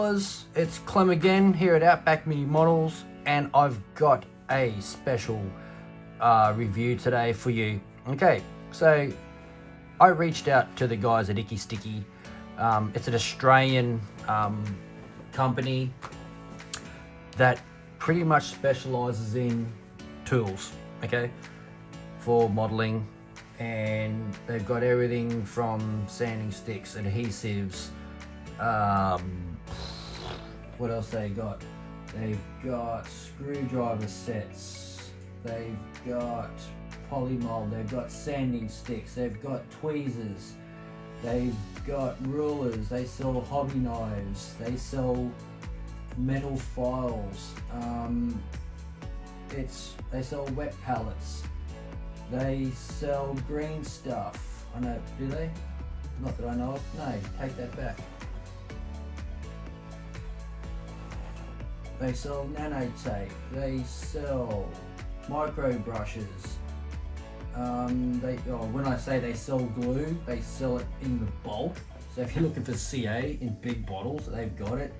fellas, it's Clem again here at Outback Mini Models, and I've got a special review today for you. Okay, so I reached out to the guys at IckySticky. It's an Australian company that pretty much specializes in tools, okay, for modeling, and they've got everything from sanding sticks, adhesives, what else they got? They've got screwdriver sets, they've got polymold, they've got sanding sticks, they've got tweezers, they've got rulers, they sell hobby knives, they sell metal files, they sell wet pallets, they sell green stuff. I know, do they? Not that I know of. No, take that back. They sell nanotape, they sell micro brushes. When I say they sell glue, they sell it in the bulk. So if you're looking for CA in big bottles, they've got it.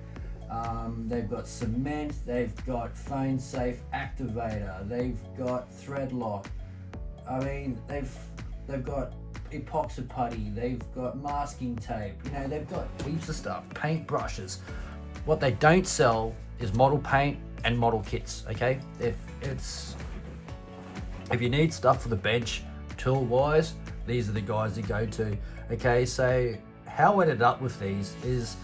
They've got cement, they've got phone safe activator, they've got thread lock. I mean, they've got epoxy putty, they've got masking tape, you know, they've got heaps of stuff, paint brushes. What they don't sell is model paint and model kits, okay? If you need stuff for the bench, tool wise, these are the guys to go to, okay? So how I ended up with these is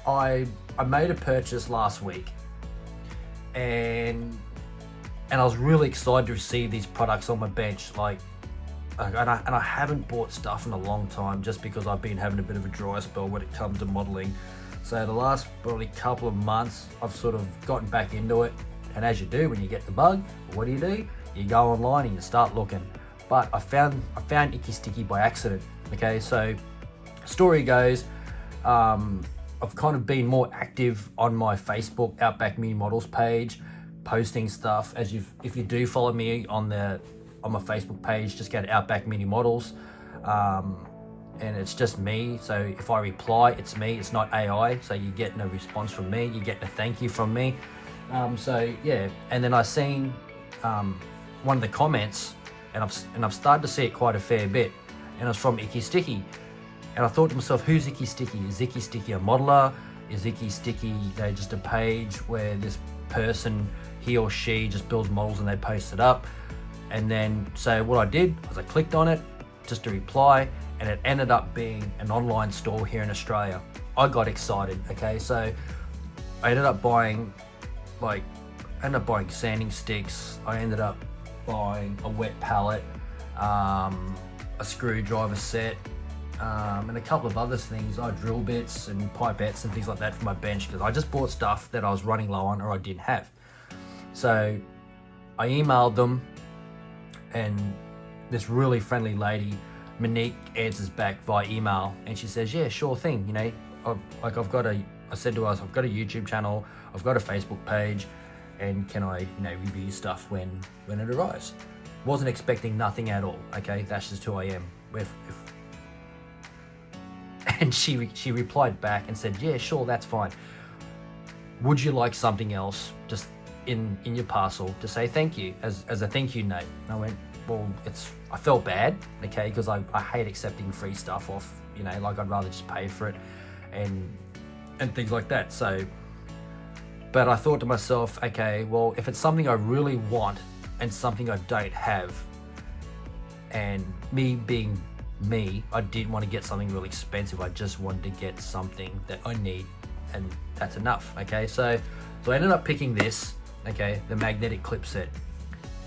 I made a purchase last week, and I was really excited to receive these products on my bench. And I haven't bought stuff in a long time, just because I've been having a bit of a dry spell when it comes to modeling. So the last probably couple of months, I've sort of gotten back into it. And as you do when you get the bug, what do? You go online and you start looking. But I found IckySticky by accident. Okay, so story goes, I've kind of been more active on my Facebook Outback Mini Models page, posting stuff. If you do follow me on my Facebook page, just go to Outback Mini Models, and it's just me. So if I reply, it's me, it's not AI. So you get no response from me, you get a thank you from me. So yeah, and then I seen one of the comments, and I've started to see it quite a fair bit, and it's from IckySticky. And I thought to myself, who's IckySticky? Is IckySticky a modeler? Is IckySticky, just a page where this person, he or she, just builds models and they post it up? And then, so what I did was I clicked on it just to reply, and it ended up being an online store here in Australia. I got excited, okay? So I ended up buying sanding sticks. I ended up buying a wet palette, a screwdriver set, and a couple of other things, drill bits and pipettes and things like that for my bench, because I just bought stuff that I was running low on or I didn't have. So I emailed them, and this really friendly lady, Monique, answers back via email, and she says, yeah, sure thing. You know, I said to us, I've got a YouTube channel, I've got a Facebook page, and can I, review stuff when it arrives? Wasn't expecting nothing at all. Okay, that's just who I am. And she replied back and said, yeah, sure, that's fine. Would you like something else just in your parcel to say thank you as a thank you note? And I went, well, I felt bad, okay, because I hate accepting free stuff off, I'd rather just pay for it and things like that. So, but I thought to myself, okay, well, if it's something I really want and something I don't have, and me being me, I didn't want to get something really expensive. I just wanted to get something that I need, and that's enough, okay? So I ended up picking this, okay, the magnetic clip set.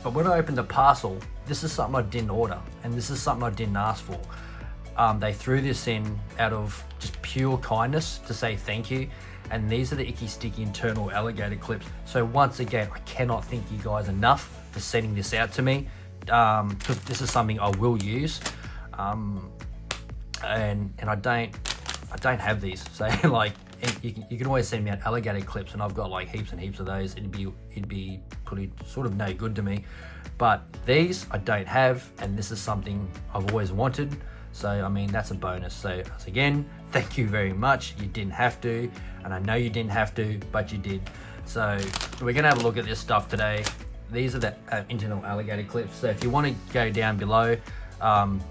But when I opened the parcel, this is something I didn't order, and this is something I didn't ask for. They threw this in out of just pure kindness to say thank you, and these are the IckySticky internal alligator clips. So once again, I cannot thank you guys enough for sending this out to me, because this is something I will use. And I don't have these, so you can always send me out alligator clips, and I've got heaps and heaps of those. It'd be pretty sort of no good to me. But these I don't have, and this is something I've always wanted. So I mean, that's a bonus. So again, thank you very much. You didn't have to, and I know you didn't have to, but you did. So we're gonna have a look at this stuff today. These are the internal alligator clips. So if you want to go down below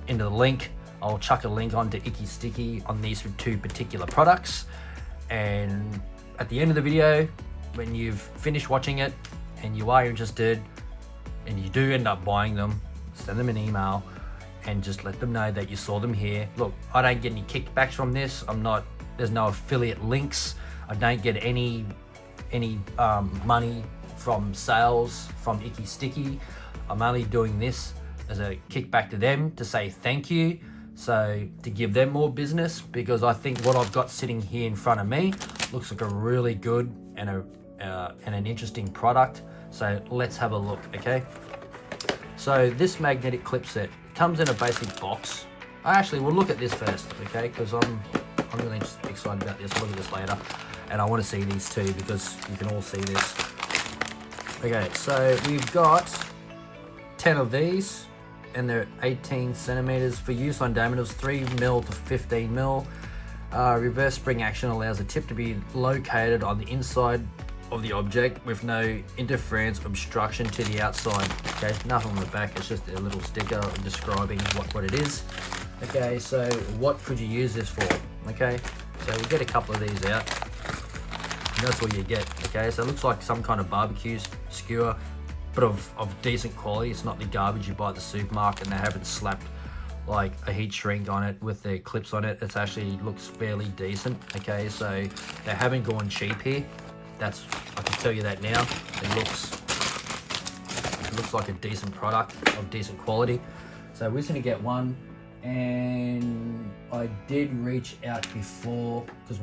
into the link, I'll chuck a link onto IckySticky on these two particular products. And at the end of the video, when you've finished watching it and you are interested and you do end up buying them, send them an email and just let them know that you saw them here. Look, I don't get any kickbacks from this. There's no affiliate links. I don't get any money from sales from IckySticky. I'm only doing this as a kickback to them to say thank you. So to give them more business, because I think what I've got sitting here in front of me looks like a really good and an interesting product. So let's have a look, okay? So this magnetic clip set comes in a basic box. We'll look at this first, okay? Because I'm really excited about this. We'll look at this later. And I want to see these too, because you can all see this. Okay, so we've got 10 of these, and they're 18 centimeters for use on diameters 3mm to 15mm. Reverse spring action allows the tip to be located on the inside of the object with no interference obstruction to the outside. Okay, nothing on the back, it's just a little sticker describing what it is. Okay, so what could you use this for? Okay, so we get a couple of these out. And that's what you get. Okay, so it looks like some kind of barbecue skewer, but of decent quality. It's not the garbage you buy at the supermarket and they haven't slapped like a heat shrink on it with their clips on it. It's actually looks fairly decent. Okay, so they haven't gone cheap here. I can tell you that now. It looks like a decent product of decent quality. So we're just gonna get one, and I did reach out before because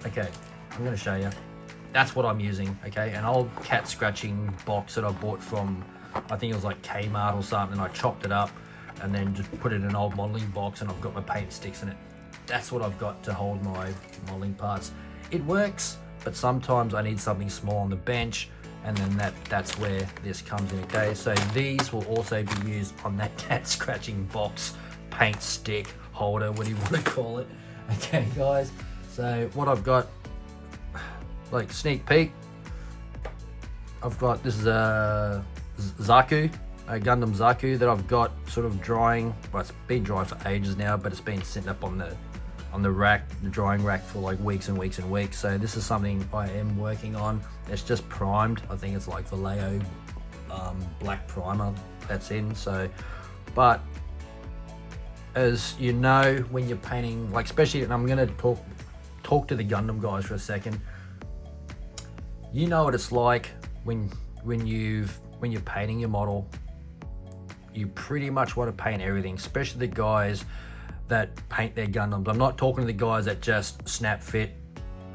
okay, I'm gonna show you. That's what I'm using, okay? An old cat scratching box that I bought from, I think it was like Kmart or something. I chopped it up and then just put it in an old modeling box, and I've got my paint sticks in it. That's what I've got to hold my modeling parts. It works, but sometimes I need something small on the bench, and then that's where this comes in, okay? So these will also be used on that cat scratching box, paint stick, holder, what do you want to call it? Okay, guys, so what I've got, like sneak peek, I've got, this is a Zaku, a Gundam Zaku that I've got sort of drying. Well, it's been dry for ages now, but it's been sitting up on the rack, the drying rack, for like weeks and weeks and weeks. So this is something I am working on. It's just primed. I think it's like Vallejo black primer that's in. So, but as you know, when you're painting, like especially, and I'm gonna talk to the Gundam guys for a second. You know what it's like when you're painting your model. You pretty much want to paint everything, especially the guys that paint their Gundams. I'm not talking to the guys that just snap fit,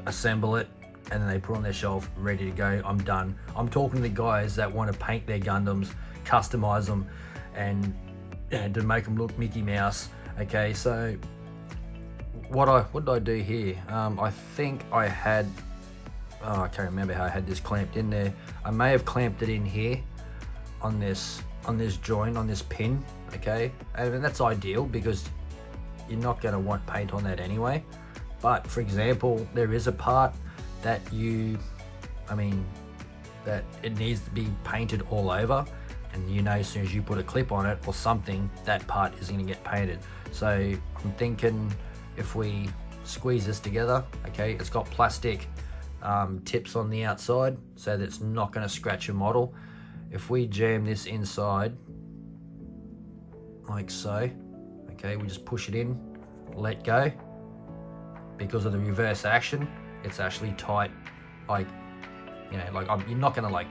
assemble it, and then they put on their shelf, ready to go, I'm done. I'm talking to the guys that want to paint their Gundams, customize them, and to make them look Mickey Mouse. Okay, so what did I do here? I think I had, I can't remember how I had this clamped in there. I may have clamped it in here on this joint, on this pin, okay? And that's ideal because you're not going to want paint on that anyway. But for example, there is a part that that it needs to be painted all over, and you know, as soon as you put a clip on it or something, that part is going to get painted. So I'm thinking if we squeeze this together, okay, it's got plastic tips on the outside so that it's not going to scratch your model. If we jam this inside like so, okay, we just push it in, let go. Because of the reverse action, it's actually tight. Like, you know, like you're not gonna like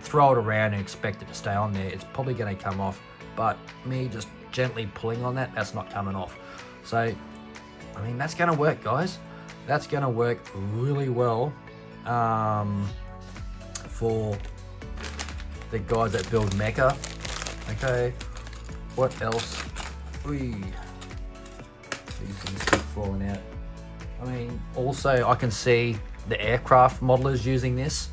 throw it around and expect it to stay on there. It's probably gonna come off, but me just gently pulling on that, that's not coming off. So, I mean, that's gonna work, guys. That's gonna work really well for the guys that build mecha. Okay, what else? These things keep falling out. I mean, also I can see the aircraft modelers using this,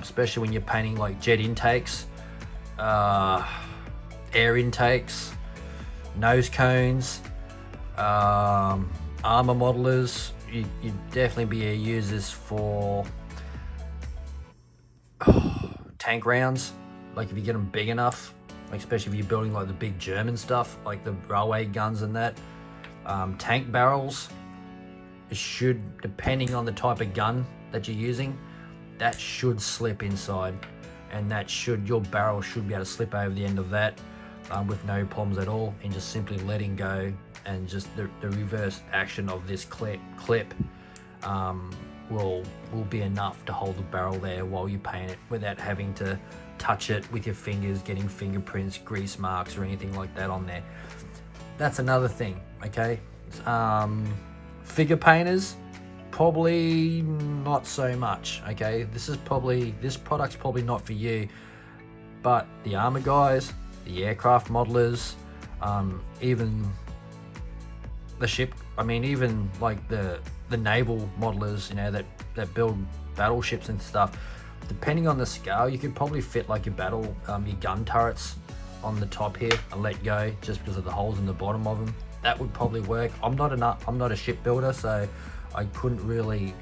especially when you're painting like jet intakes, air intakes, nose cones, armor modelers. You'd definitely be a users for tank rounds, like if you get them big enough, like especially if you're building like the big German stuff, like the railway guns and that. Tank barrels, it should, depending on the type of gun that you're using, that should slip inside, and that should, your barrel should be able to slip over the end of that with no problems at all, and just simply letting go, and just the reverse action of this clip will be enough to hold the barrel there while you paint it, without having to touch it with your fingers, getting fingerprints, grease marks, or anything like that on there. That's another thing, okay? Figure painters, probably not so much, okay? This product's probably not for you, but the armor guys, the aircraft modelers, even the ship, even like the naval modelers, you know, that build battleships and stuff, depending on the scale, you could probably fit like your gun turrets on the top here and let go, just because of the holes in the bottom of them. That would probably work. I'm not a shipbuilder, so I couldn't really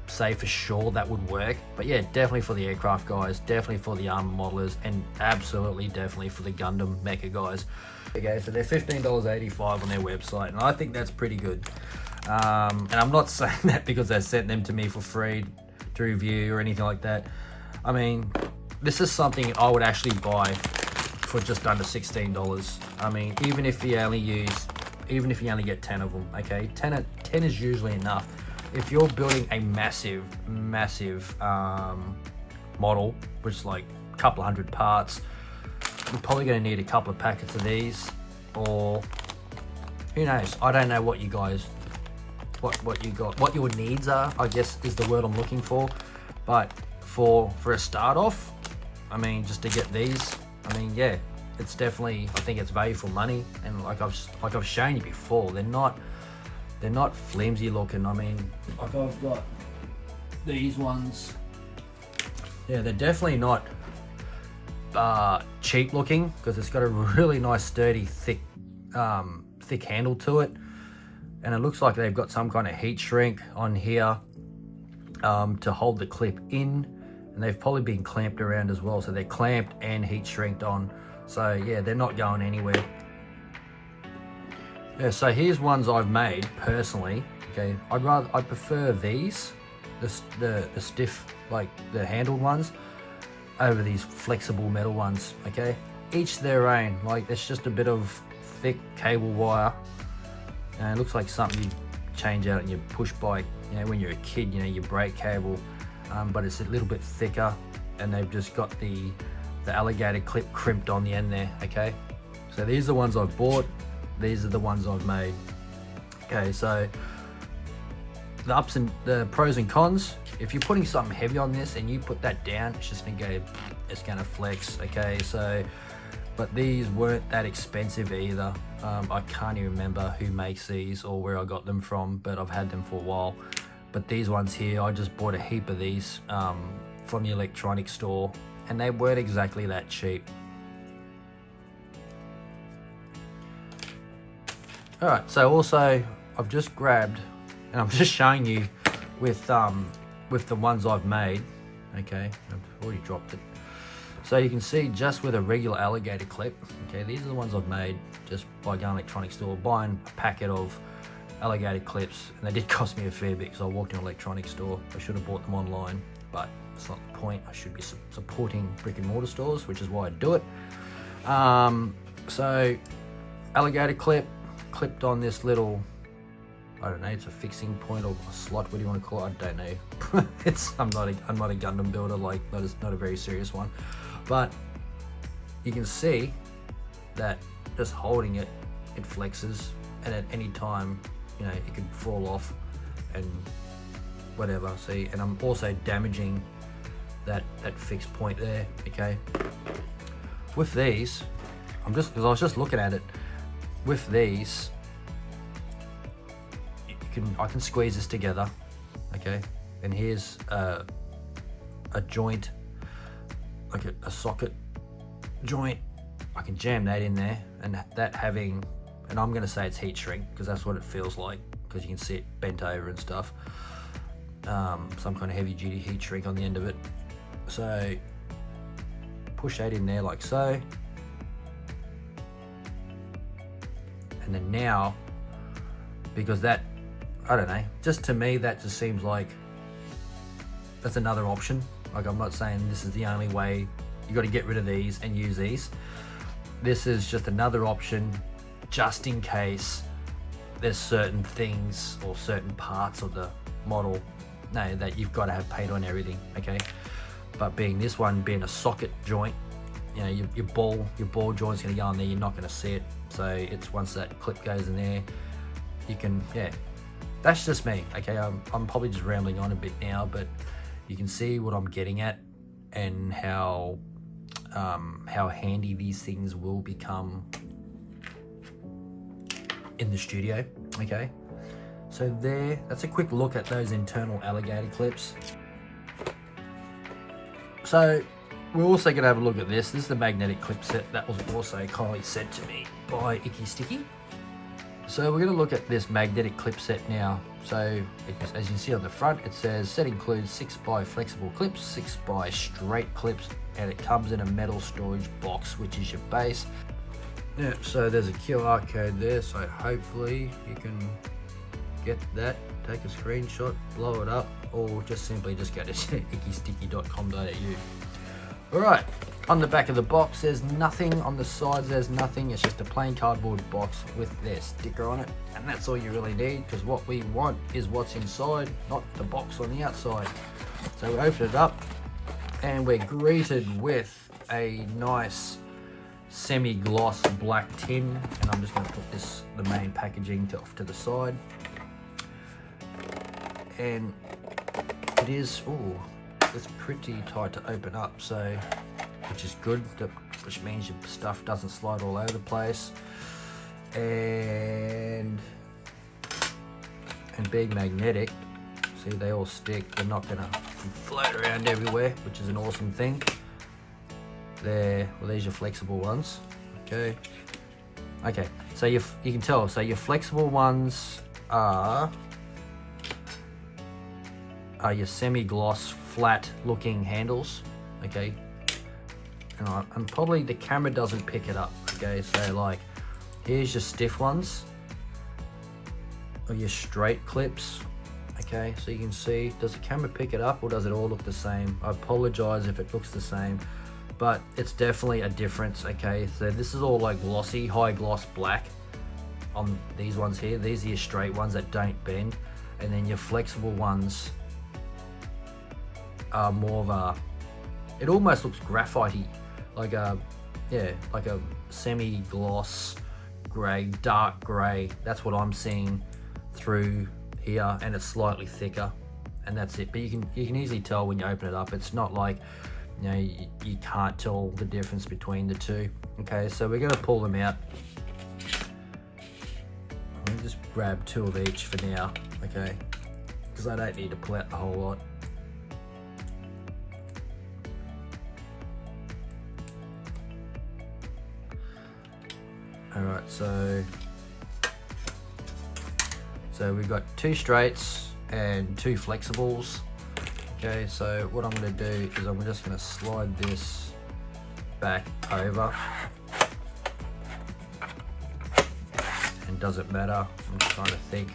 say for sure that would work. But yeah, definitely for the aircraft guys, definitely for the armor modelers, and absolutely definitely for the Gundam mecha guys. Okay, so they're $15.85 on their website, and I think that's pretty good. And I'm not saying that because they sent them to me for free to review or anything like that. I mean, this is something I would actually buy for just under $16. I mean, even if you only get 10 of them, okay? 10 is usually enough. If you're building a massive model, which is like a couple of hundred parts, you're probably going to need a couple of packets of these, or who knows? I don't know what you guys, what your needs are, I guess is the word I'm looking for. But for a start off, I mean, just to get these, I mean, yeah, it's definitely, I think it's value for money. And like I've shown you before, they're not flimsy looking. I mean, like I've got these ones. Yeah, they're definitely not cheap looking, because it's got a really nice sturdy thick handle to it, and it looks like they've got some kind of heat shrink on here to hold the clip in, and they've probably been clamped around as well, so they're clamped and heat shrinked on. So yeah, they're not going anywhere. Yeah, so here's ones I've made personally. Okay, I prefer these, the stiff, like the handled ones, over these flexible metal ones. Okay, each their own. Like, it's just a bit of thick cable wire, and it looks like something you change out in your push bike, you know, when you're a kid, you know, your brake cable, but it's a little bit thicker, and they've just got the alligator clip crimped on the end there. Okay, so these are the ones I've bought, these are the ones I've made. Okay, so the pros and cons: if you're putting something heavy on this and you put that down, it's just gonna flex. Okay, so, but these weren't that expensive either. I can't even remember who makes these or where I got them from, but I've had them for a while. But these ones here, I just bought a heap of these from the electronics store, and they weren't exactly that cheap. All right, so also I've just grabbed, and I'm just showing you with the ones I've made. Okay, I've already dropped it. So you can see, just with a regular alligator clip, okay, these are the ones I've made just by going to an electronics store, buying a packet of alligator clips, and they did cost me a fair bit because I walked in an electronics store. I should have bought them online, but it's not the point. I should be supporting brick and mortar stores, which is why I do it. So alligator clip clipped on this little, I don't know, it's a fixing point or a slot, what do you want to call it? I don't know. I'm not a Gundam builder, like not a very serious one, but you can see that just holding it, it flexes, and at any time, you know, it could fall off and whatever. See, and I'm also damaging that fixed point there. Okay, with these, because I was just looking at it, with these, I can squeeze this together. Okay, and here's a joint, like a socket joint. I can jam that in there, and that having, and I'm going to say it's heat shrink because that's what it feels like, because you can see it bent over and stuff. Some kind of heavy duty heat shrink on the end of it. So push that in there like so. And then now, because that, I don't know, just to me that just seems like that's another option. Like, I'm not saying this is the only way. You got to get rid of these and use these. This is just another option, just in case there's certain things or certain parts of the model that you've got to have paint on everything, okay? But being this one being a socket joint, you know, your ball joint's going to go on there, you're not going to see it. So it's, once that clip goes in there, you can, yeah, that's just me, okay? I'm probably just rambling on a bit now, but you can see what I'm getting at, and how handy these things will become in the studio, okay? So that's a quick look at those internal alligator clips. So we're also going to have a look at this. This is the magnetic clip set that was also kindly sent to me by IckySticky. So we're going to look at this magnetic clip set now. So as you can see on the front, it says set includes 6x flexible clips, 6x straight clips, and it comes in a metal storage box, which is your base. Yeah, so there's a QR code there, so hopefully you can get that, take a screenshot, blow it up, or just simply just go to IckySticky.com.au. Alright, on the back of the box there's nothing, on the sides there's nothing, it's just a plain cardboard box with their sticker on it, and that's all you really need, because what we want is what's inside, not the box on the outside. So we open it up and we're greeted with a nice semi-gloss black tin, and I'm just going to put the main packaging off to the side. And it is, it's pretty tight to open up, so, which is good, which means your stuff doesn't slide all over the place. And being magnetic, see, they all stick, they're not gonna float around everywhere, which is an awesome thing. There's your flexible ones, okay, so you can tell, so your flexible ones are your semi-gloss flat looking handles, okay, and probably the camera doesn't pick it up, okay, so like here's your stiff ones, or your straight clips, okay, so you can see, does the camera pick it up or does it all look the same? I apologize if it looks the same, but it's definitely a difference, okay? So this is all like glossy, high gloss black on these ones here. These are your straight ones that don't bend, and then your flexible ones are more of a, it almost looks graphite-y, like a semi-gloss grey, dark grey. That's what I'm seeing through here, and it's slightly thicker, and that's it. But you can easily tell when you open it up. It's not like, you know, you can't tell the difference between the two. Okay, so we're going to pull them out. Let me just grab 2 of each for now, okay, because I don't need to pull out the whole lot. Alright, so we've got 2 straights and 2 flexibles. Okay, so what I'm going to do is I'm just going to slide this back over. And does it matter? I'm just trying to think.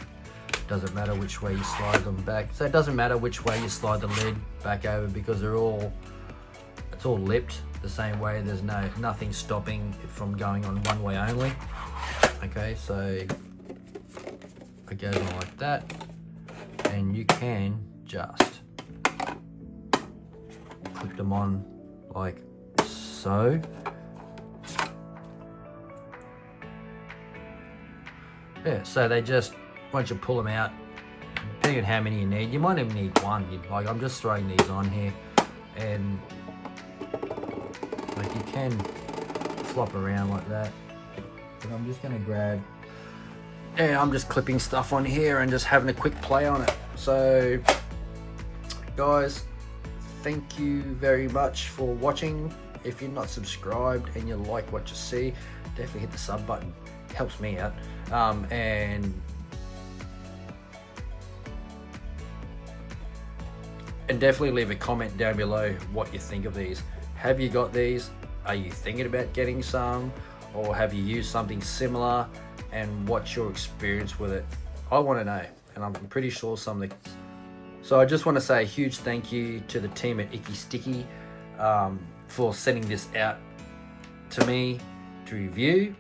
Does it matter which way you slide them back? So it doesn't matter which way you slide the lid back over, because it's all lipped the same way. There's nothing stopping it from going on one way only. Okay, so it goes on like that, and you can just clip them on like so. Yeah, so they just, once you pull them out, depending on how many you need, you might even need 1. Like, I'm just throwing these on here, and like you can flop around like that. But I'm just gonna grab, yeah, I'm just clipping stuff on here and just having a quick play on it. So guys, thank you very much for watching. If you're not subscribed and you like what you see, definitely hit the sub button. It helps me out. And definitely leave a comment down below what you think of these. Have you got these? Are you thinking about getting some? Or have you used something similar? And what's your experience with it? I want to know, and I'm pretty sure something. So I just want to say a huge thank you to the team at IckySticky for sending this out to me to review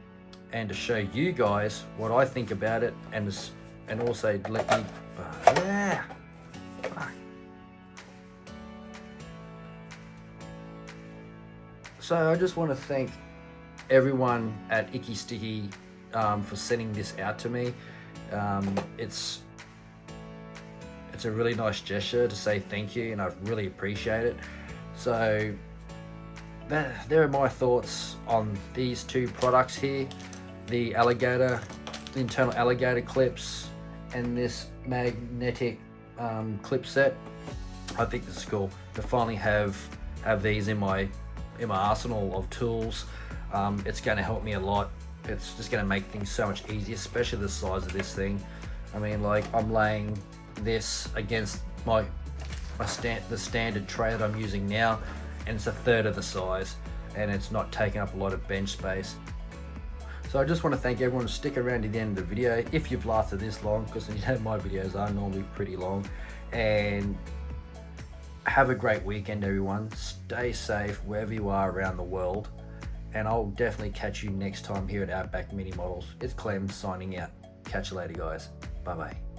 and to show you guys what I think about it, and also let me So I just want to thank everyone at IckySticky for sending this out to me. It's a really nice gesture to say thank you, and I really appreciate it. So there are my thoughts on these two products here, the internal alligator clips and this magnetic clip set. I think this is cool to finally have these in my arsenal of tools. It's going to help me a lot. It's just going to make things so much easier, especially the size of this thing. I mean, like, I'm laying this against the standard tray that I'm using now, and it's a third of the size, and it's not taking up a lot of bench space. So I just want to thank everyone to stick around to the end of the video if you've lasted this long, because you know my videos are normally pretty long. And have a great weekend, everyone. Stay safe wherever you are around the world, and I'll definitely catch you next time here at Outback Mini Models. It's Clem signing out. Catch you later, guys. Bye bye.